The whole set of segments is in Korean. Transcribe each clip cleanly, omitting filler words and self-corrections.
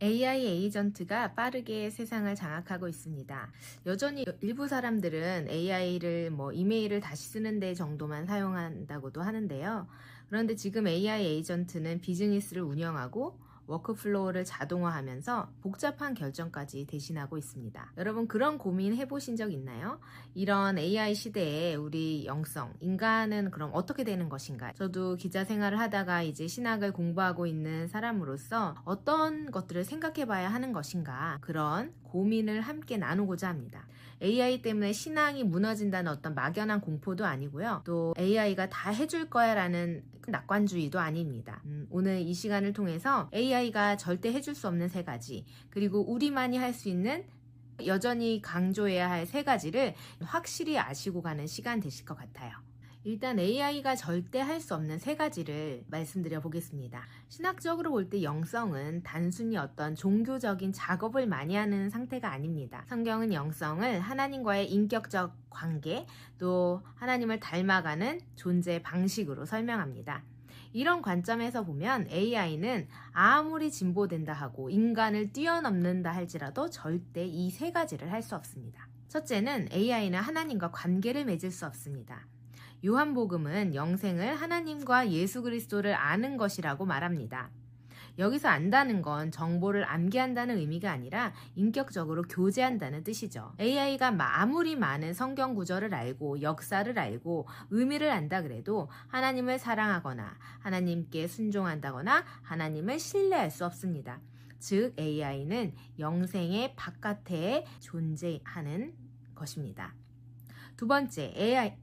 AI 에이전트가 빠르게 세상을 장악하고 있습니다. 여전히 일부 사람들은 AI를 이메일을 다시 쓰는 데 정도만 사용한다고도 하는데요. 그런데 지금 AI 에이전트는 비즈니스를 운영하고 워크플로우를 자동화하면서 복잡한 결정까지 대신하고 있습니다. 여러분 그런 고민 해보신 적 있나요? 이런 AI 시대에 우리 영성, 인간은 그럼 어떻게 되는 것인가? 저도 기자 생활을 하다가 이제 신학을 공부하고 있는 사람으로서 어떤 것들을 생각해 봐야 하는 것인가? 그런 고민을 함께 나누고자 합니다. AI 때문에 신앙이 무너진다는 어떤 막연한 공포도 아니고요. 또 AI가 다 해줄 거야 라는 낙관주의도 아닙니다. 오늘 이 시간을 통해서 AI가 절대 해줄 수 없는 세 가지, 그리고 우리만이 할 수 있는 여전히 강조해야 할 세 가지를 확실히 아시고 가는 시간 되실 것 같아요. 일단 AI가 절대 할 수 없는 세 가지를 말씀드려 보겠습니다. 신학적으로 볼 때 영성은 단순히 어떤 종교적인 작업을 많이 하는 상태가 아닙니다. 성경은 영성을 하나님과의 인격적 관계, 또 하나님을 닮아가는 존재 방식으로 설명합니다. 이런 관점에서 보면 AI는 아무리 진보된다 하고 인간을 뛰어넘는다 할지라도 절대 이 세 가지를 할 수 없습니다. 첫째는 AI는 하나님과 관계를 맺을 수 없습니다. 요한복음은 영생을 하나님과 예수 그리스도를 아는 것이라고 말합니다. 여기서 안다는 건 정보를 암기한다는 의미가 아니라 인격적으로 교제한다는 뜻이죠. AI가 아무리 많은 성경 구절을 알고 역사를 알고 의미를 안다 그래도 하나님을 사랑하거나 하나님께 순종한다거나 하나님을 신뢰할 수 없습니다. 즉 AI는 영생의 바깥에 존재하는 것입니다. 두 번째,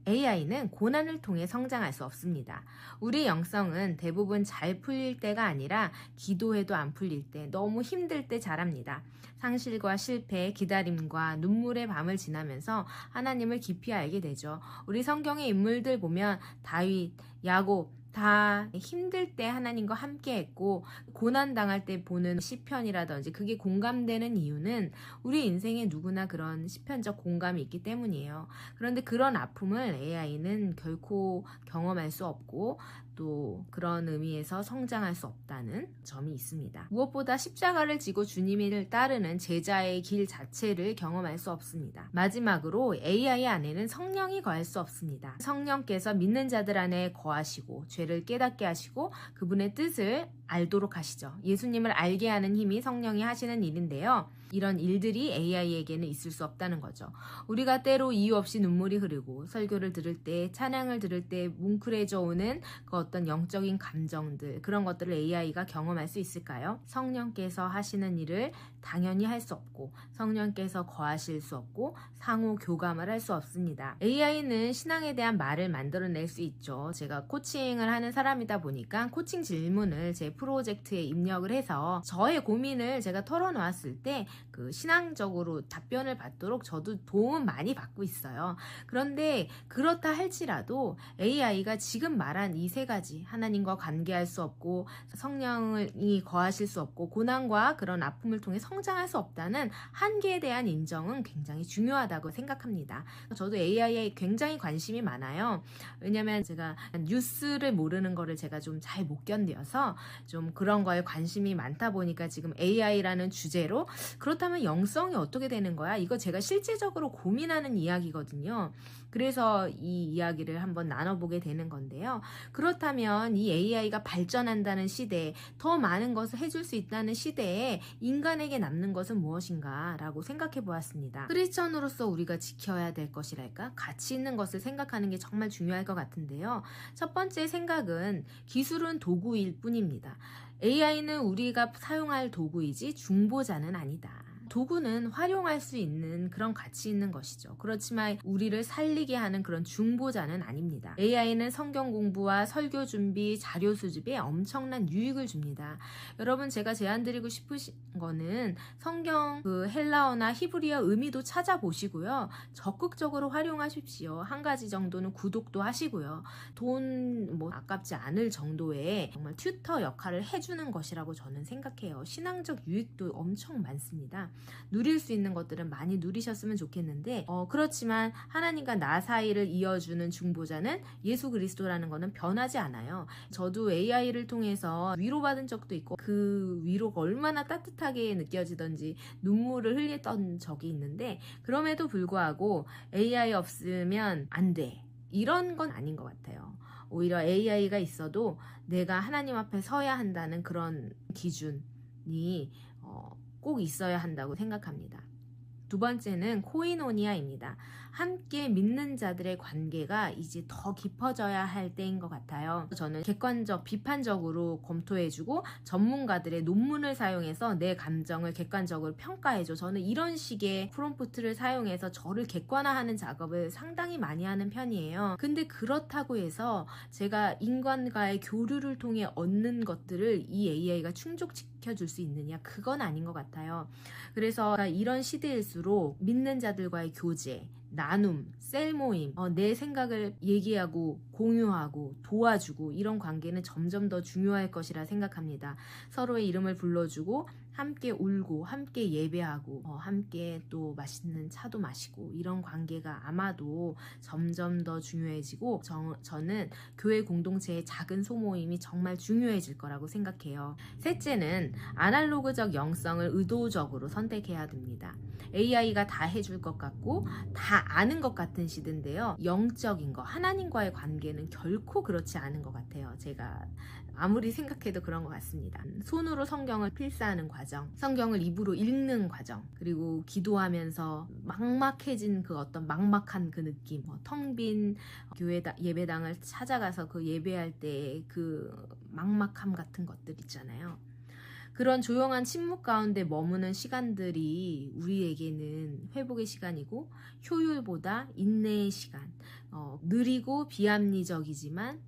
AI는 고난을 통해 성장할 수 없습니다. 우리 영성은 대부분 잘 풀릴 때가 아니라 기도해도 안 풀릴 때, 너무 힘들 때 자랍니다. 상실과 실패, 기다림과 눈물의 밤을 지나면서 하나님을 깊이 알게 되죠. 우리 성경의 인물들 보면 다윗, 야곱, 다 힘들 때 하나님과 함께 했고 고난당할 때 보는 시편이라든지 그게 공감되는 이유는 우리 인생에 누구나 그런 시편적 공감이 있기 때문이에요. 그런데 그런 아픔을 AI는 결코 경험할 수 없고 또 그런 의미에서 성장할 수 없다는 점이 있습니다. 무엇보다 십자가를 지고 주님을 따르는 제자의 길 자체를 경험할 수 없습니다. 마지막으로 AI 안에는 성령이 거할 수 없습니다. 성령께서 믿는 자들 안에 거하시고 죄를 깨닫게 하시고 그분의 뜻을 알도록 하시죠. 예수님을 알게 하는 힘이 성령이 하시는 일인데요. 이런 일들이 AI에게는 있을 수 없다는 거죠. 우리가 때로 이유 없이 눈물이 흐르고 설교를 들을 때, 찬양을 들을 때 뭉클해져 오는 그 어떤 영적인 감정들, 그런 것들을 AI가 경험할 수 있을까요? 성령께서 하시는 일을 당연히 할 수 없고 성령께서 거하실 수 없고 상호 교감을 할 수 없습니다. AI는 신앙에 대한 말을 만들어낼 수 있죠. 제가 코칭을 하는 사람이다 보니까 코칭 질문을 제 프로젝트에 입력을 해서 저의 고민을 제가 털어놓았을 때 그 신앙적으로 답변을 받도록 저도 도움 많이 받고 있어요. 그런데 그렇다 할지라도 AI가 지금 말한 이 세 가지, 하나님과 관계할 수 없고 성령이 거하실 수 없고 고난과 그런 아픔을 통해 성장할 수 없다는 한계에 대한 인정은 굉장히 중요하다고 생각합니다. 저도 AI에 굉장히 관심이 많아요. 왜냐면 제가 뉴스를 모르는 거를 제가 좀 잘 못 견뎌서 좀 그런 거에 관심이 많다 보니까 지금 AI라는 주제로 그렇다면 영성이 어떻게 되는 거야? 이거 제가 실제적으로 고민하는 이야기거든요. 그래서 이 이야기를 한번 나눠보게 되는 건데요. 그렇다면 이 AI가 발전한다는 시대에 더 많은 것을 해줄 수 있다는 시대에 인간에게 남는 것은 무엇인가 라고 생각해 보았습니다. 크리스천으로서 우리가 지켜야 될 것이랄까? 가치 있는 것을 생각하는 게 정말 중요할 것 같은데요. 첫 번째 생각은 기술은 도구일 뿐입니다. AI는 우리가 사용할 도구이지 중보자는 아니다. 도구는 활용할 수 있는 그런 가치 있는 것이죠. 그렇지만 우리를 살리게 하는 그런 중보자는 아닙니다. AI는 성경 공부와 설교 준비, 자료 수집에 엄청난 유익을 줍니다. 여러분 제가 제안드리고 싶으신 거는 성경 그 헬라어나 히브리어 의미도 찾아보시고요. 적극적으로 활용하십시오. 한 가지 정도는 구독도 하시고요. 돈 아깝지 않을 정도의 정말 튜터 역할을 해주는 것이라고 저는 생각해요. 신앙적 유익도 엄청 많습니다. 누릴 수 있는 것들은 많이 누리셨으면 좋겠는데 그렇지만 하나님과 나 사이를 이어주는 중보자는 예수 그리스도라는 거는 변하지 않아요. 저도 AI를 통해서 위로받은 적도 있고 그 위로가 얼마나 따뜻하게 느껴지던지 눈물을 흘렸던 적이 있는데, 그럼에도 불구하고 AI 없으면 안 돼, 이런 건 아닌 것 같아요. 오히려 AI가 있어도 내가 하나님 앞에 서야 한다는 그런 기준이 꼭 있어야 한다고 생각합니다. 두 번째는 코이노니아입니다. 함께 믿는 자들의 관계가 이제 더 깊어져야 할 때인 것 같아요. 저는 객관적, 비판적으로 검토해주고 전문가들의 논문을 사용해서 내 감정을 객관적으로 평가해줘. 저는 이런 식의 프롬프트를 사용해서 저를 객관화하는 작업을 상당히 많이 하는 편이에요. 근데 그렇다고 해서 제가 인간과의 교류를 통해 얻는 것들을 이 AI가 충족시켜줄 수 있느냐? 그건 아닌 것 같아요. 그래서 이런 시대일수록 믿는 자들과의 교제, 나눔, 셀 모임, 내 생각을 얘기하고 공유하고 도와주고, 이런 관계는 점점 더 중요할 것이라 생각합니다. 서로의 이름을 불러주고 함께 울고 함께 예배하고 함께 또 맛있는 차도 마시고, 이런 관계가 아마도 점점 더 중요해지고 저는 교회 공동체의 작은 소모임이 정말 중요해질 거라고 생각해요. 셋째는 아날로그적 영성을 의도적으로 선택해야 됩니다. AI가 다 해줄 것 같고 다 아는 것 같은 시대인데요. 영적인 거, 하나님과의 관계는 결코 그렇지 않은 것 같아요. 제가 아무리 생각해도 그런 것 같습니다. 손으로 성경을 필사하는 과정, 성경을 입으로 읽는 과정, 그리고 기도하면서 막막해진 그 어떤 막막한 그 느낌, 텅 빈 예배당을 찾아가서 그 예배할 때 그 막막함 같은 것들 있잖아요. 그런 조용한 침묵 가운데 머무는 시간들이 우리에게는 회복의 시간이고, 효율보다 인내의 시간, 느리고 비합리적이지만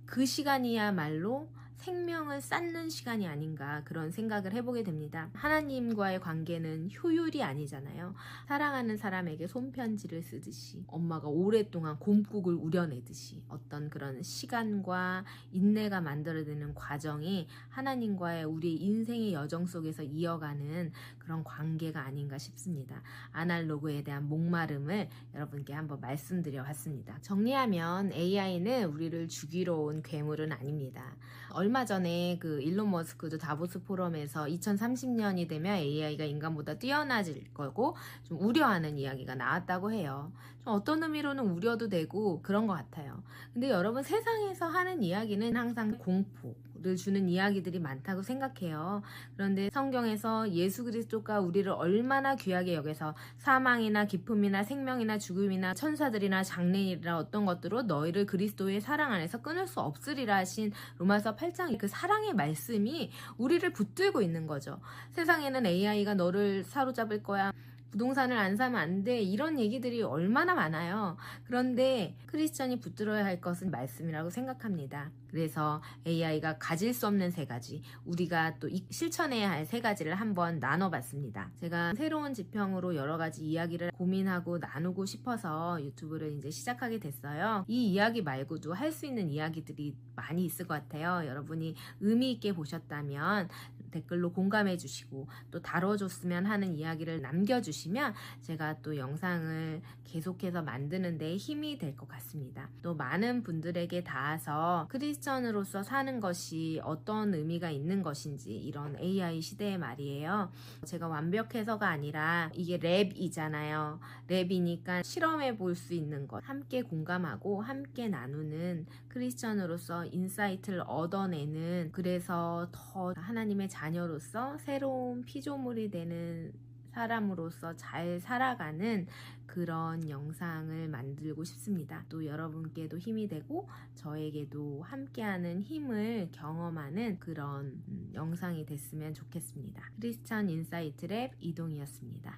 그 시간이야말로 생명을 쌓는 시간이 아닌가, 그런 생각을 해보게 됩니다. 하나님과의 관계는 효율이 아니잖아요. 사랑하는 사람에게 손편지를 쓰듯이, 엄마가 오랫동안 곰국을 우려내듯이 어떤 그런 시간과 인내가 만들어내는 과정이 하나님과의 우리 인생의 여정 속에서 이어가는 그런 관계가 아닌가 싶습니다. 아날로그에 대한 목마름을 여러분께 한번 말씀드려 봤습니다. 정리하면 AI는 우리를 죽이러 온 괴물은 아닙니다. 얼마 전에 그 일론 머스크도 다보스 포럼에서 2030년이 되면 AI가 인간보다 뛰어나질 거고 좀 우려하는 이야기가 나왔다고 해요. 좀 어떤 의미로는 우려도 되고 그런 것 같아요. 근데 여러분, 세상에서 하는 이야기는 항상 공포를 주는 이야기들이 많다고 생각해요. 그런데 성경에서 예수 그리스도가 우리를 얼마나 귀하게 여겨서 사망이나 기쁨이나 생명이나 죽음이나 천사들이나 장래일이나 어떤 것들로 너희를 그리스도의 사랑 안에서 끊을 수 없으리라 하신 로마서 8장 그 사랑의 말씀이 우리를 붙들고 있는 거죠. 세상에는 AI가 너를 사로잡을 거야, 부동산을 안 사면 안 돼, 이런 얘기들이 얼마나 많아요. 그런데 크리스천이 붙들어야 할 것은 말씀이라고 생각합니다. 그래서 AI가 가질 수 없는 세 가지, 우리가 또 실천해야 할 세 가지를 한번 나눠봤습니다. 제가 새로운 지평으로 여러 가지 이야기를 고민하고 나누고 싶어서 유튜브를 이제 시작하게 됐어요. 이 이야기 말고도 할 수 있는 이야기들이 많이 있을 것 같아요. 여러분이 의미 있게 보셨다면 댓글로 공감해 주시고 또 다뤄줬으면 하는 이야기를 남겨주시면 제가 또 영상을 계속해서 만드는 데 힘이 될 것 같습니다. 또 많은 분들에게 닿아서 크리스천으로서 사는 것이 어떤 의미가 있는 것인지, 이런 AI 시대의 말이에요. 제가 완벽해서가 아니라 이게 랩이잖아요. 랩이니까 실험해 볼 수 있는 것, 함께 공감하고 함께 나누는 크리스천으로서 인사이트를 얻어내는, 그래서 더 하나님의 자녀로서 새로운 피조물이 되는 사람으로서 잘 살아가는 그런 영상을 만들고 싶습니다. 또 여러분께도 힘이 되고 저에게도 함께하는 힘을 경험하는 그런 영상이 됐으면 좋겠습니다. 크리스천 인사이트 랩 이동이었습니다.